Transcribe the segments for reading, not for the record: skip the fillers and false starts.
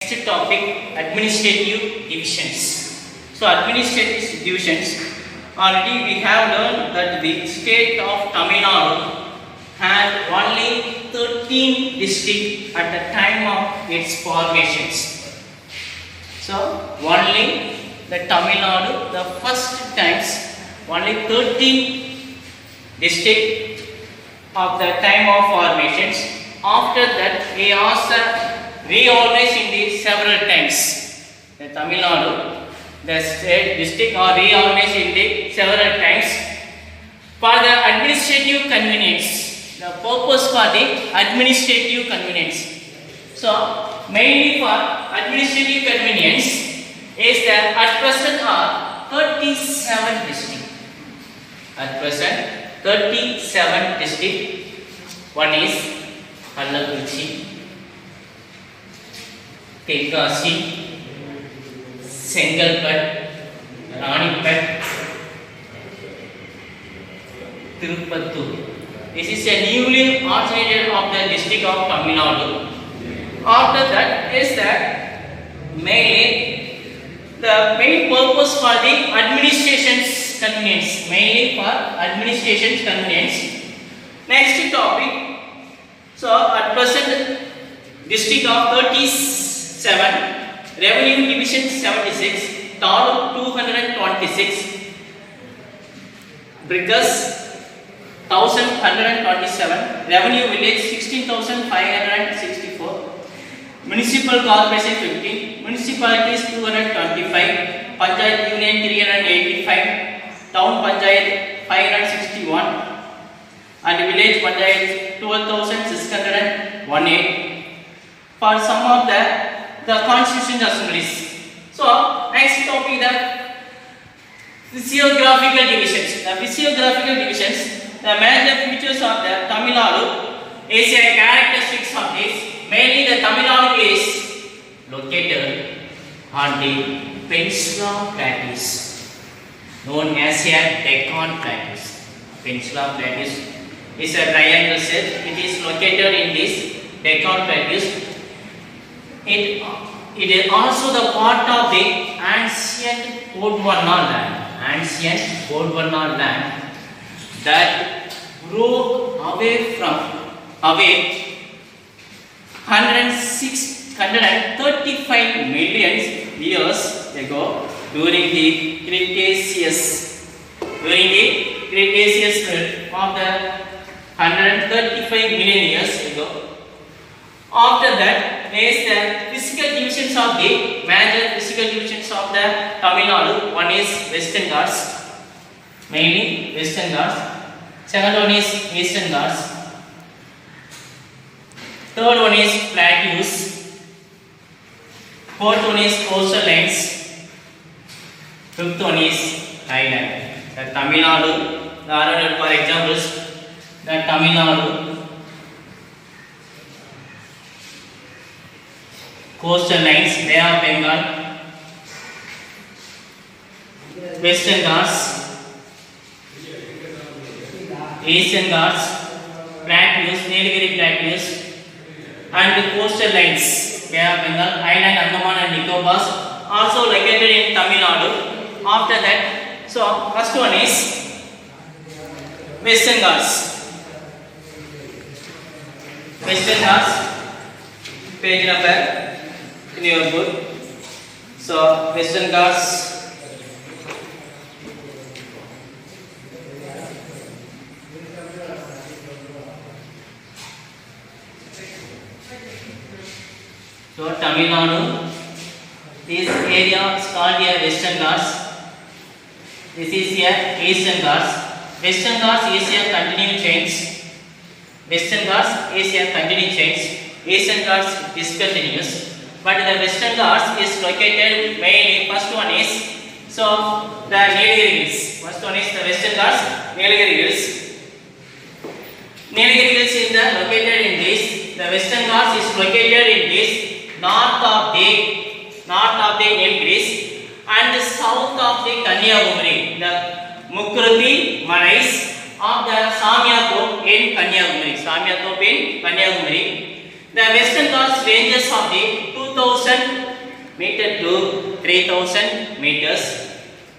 Next topic, administrative divisions. So administrative divisions, already we have learned that the state of Tamil Nadu had only 13 districts at the time of its formations. So only the Tamil Nadu, the first times, only 13 districts of the time of formations. After that, we also reorganized in the several times. The Tamil Nadu, the state district are reorganized in the several times for the administrative convenience. The purpose for the administrative convenience. So mainly for administrative convenience is that at present are 37 districts. At present 37 districts. One is Kallakurichi, Tenkasi, Sengalpet, Ranipet, Tirupattur. This is a newly originated of the district of Tamil Nadu. After that is that mainly the main purpose for the administration's convenience. Mainly for administration's convenience. Next topic. So at present district of 37, revenue division 76, taluk 226, Brigas 1127, revenue village 16,564, municipal corporation 15, municipalities 225, panchayat union 385, town panchayat 561, and village panchayat 12,618 for some of the constituent assemblies. So next topic, the physiographical divisions. The physiographical divisions, the major features of the Tamil Nadu is a characteristics of this. Mainly the Tamil Nadu is located on the Peninsula Plateaus, known as a Deccan Plateaus. Peninsula Plateaus is a triangle set. It is located in this Deccan Plateaus. It is also the part of the ancient Gondwana land. Ancient Gondwana land that broke away 135 million years ago during the Cretaceous. During the Cretaceous of the 135 million years ago. After that, there is the physical divisions of the major physical divisions of the Tamil Nadu. One is Western Ghats, mainly Western Ghats. Second one is Eastern Ghats. Third one is Plateaus. Fourth one is coastal lines. Fifth one is highland. The Tamil Nadu, for examples, the Tamil Nadu, coastal lines, Bay of Bengal, Western Ghats, Eastern Ghats, Plateaus, Nilgiri Plateaus, and the coastal lines, Bay of Bengal, Island, Andaman and Nicobar, also located in Tamil Nadu. After that, so first one is Western Ghats. Western Ghats, page number in your book. So Western Ghats, so Tamil Nadu, this area is called a Western Ghats. This is a Eastern Ghats. Western Ghats is a continuous chains. Western Ghats is a continuous chains. Eastern Ghats discontinuous. But the Western Ghats is located mainly. First one is so the Nilgiri Hills. First one is the Western Ghats, Nilgiri Hills. Nilgiri Hills is located in this. The Western Ghats is located in this north of the Nilgiris and south of the Kanyakumari. The Mukruti Malais of the Samyatop in Kanyakumari. The Western Ghats ranges of the 2000 meter to 3000 meters.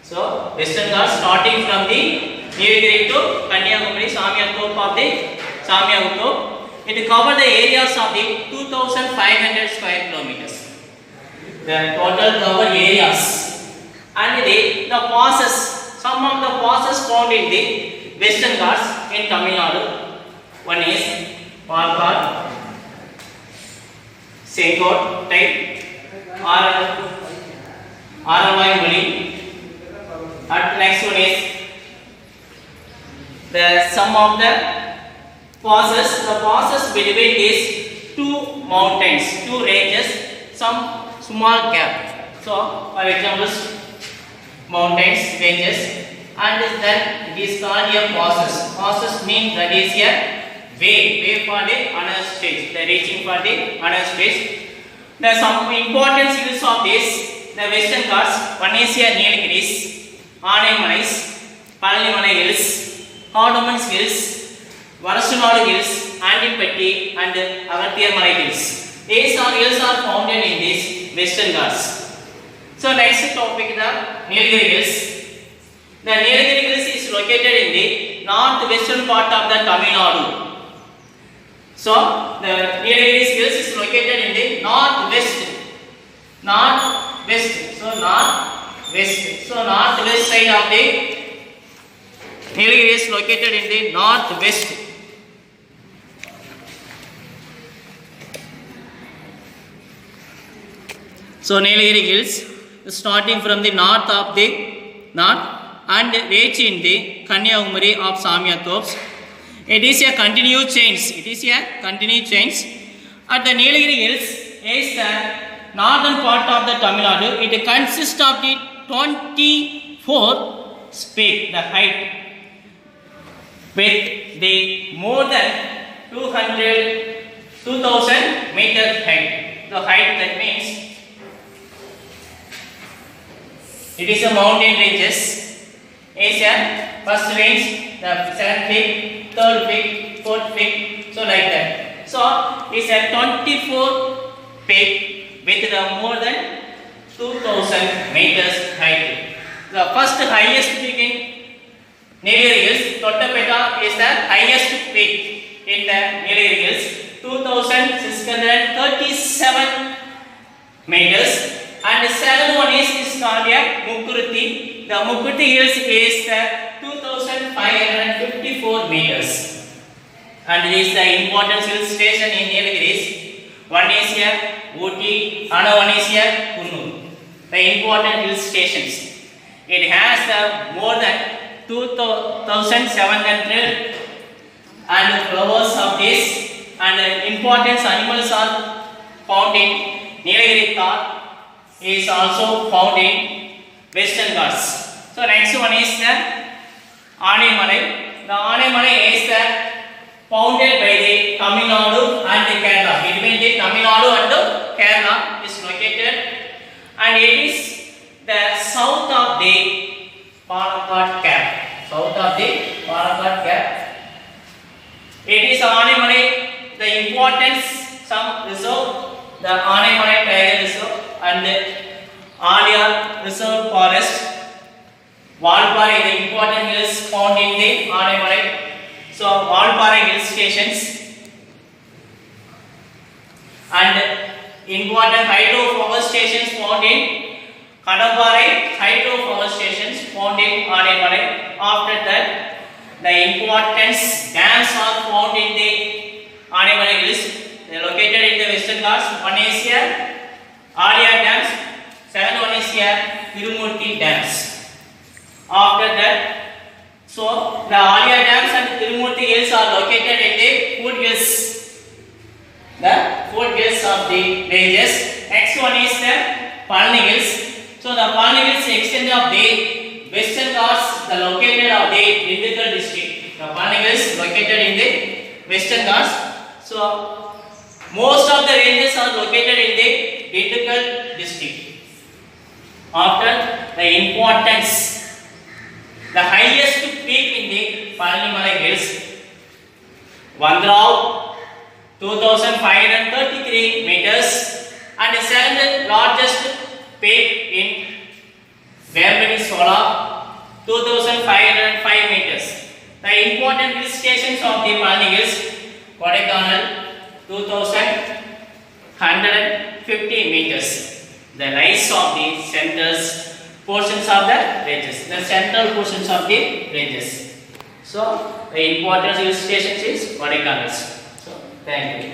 So Western Ghats starting from the Nilgiri to Kanyakumari, Samyatop of the Samyatop. It covers the areas of the 2500 square kilometers. The total cover areas and the passes, some of the passes found in the Western Ghats in Tamil Nadu. One is Palkad, Senkot type, Aravai. And next one is the some of the passes. The passes between these two mountains, two ranges, some small gap. So, for example, mountains, ranges, and then it is called a passes. Passes means that is a way for the another stage. The reaching for the another stage. There are some important hills of this. The Western Ghats, one is here Nilgiris, Anaimalais, Palanimalai Hills, Cardamom Hills, Varasunadu Hills, Andipatti and Agathiyarmalai Hills. These hills are found in this Western Ghats. So next topic is the Nilgiri Hills. The Nilgiri Hills is located in the northwestern part of the Tamil Nadu. So the Nilgiri Hills is located in the northwest. So northwest side of the Nilgiri is located in the northwest. So Nilgiri Hills starting from the north and reaching the Kanyakumari of Samyatops. It is a continued change. At the Nilgiri Hills is the northern part of the Tamil Nadu. It consists of the 24 peak, the height, with the more than 2000 meter height. The height, that means it is a mountain ranges. Is a first range, the second peak, third peak, fourth peak, so like that. So it's a 24 peak with the more than 2000 meters height. The first highest peak in Nilgiri Hills, Tottapeta, is the highest peak in the Nilgiri Hills, 2637 meters. And the second one is called Mukkurthi. The Mukkurthi Hills is 2554 meters. And it is the important hill station in Nilgiris. One is here Ooty, another one is here Kunnur. The important hill stations. It has more than 2700 and flowers of this, and important animals are found in Nilgiri Thar. Is also found in Western Ghats. So next one is the Anaimalai. The Anaimalai is founded by the Tamil Nadu and the Kerala. Between the Tamil Nadu and the Kerala is located, and it is the south of the Palakkad Cap. It is Anaimalai. The importance, some reserve, the Anaimalai Tiger Reserve and Alia Reserve Forest. Valparai, the important hills found in the Anaimalai. So Valparai hill stations and important hydro power stations found in Kadambarai. Hydro power stations found in Anaimalai. After that, the important dams are found in the Anaimalai hills. They are located in the Western Ghats. One is here Alia dams, second one is here Tirumurti dams. After that, so the Alia dams and Tirumurti hills are located in the foothills. The foothills of the ranges. Next one is the Palani Hills. So the Palani Hills extend of the Western Ghats, the located of the Dindigul district. The Palani Hills located in the Western Ghats. So most of the ranges are located in the Dindigul district. After the importance, the highest peak in the Palanimalai Hills, Vandrau, 2,533 meters, and the second largest peak in Vermicelli, 2,505 meters. The important hill stations of the Maldives is Kodaikanal, 2,150 meters. The rise of the centers portions of the ranges, the central portions of the ranges. So the important hill stations is Kodaikanal. So thank you.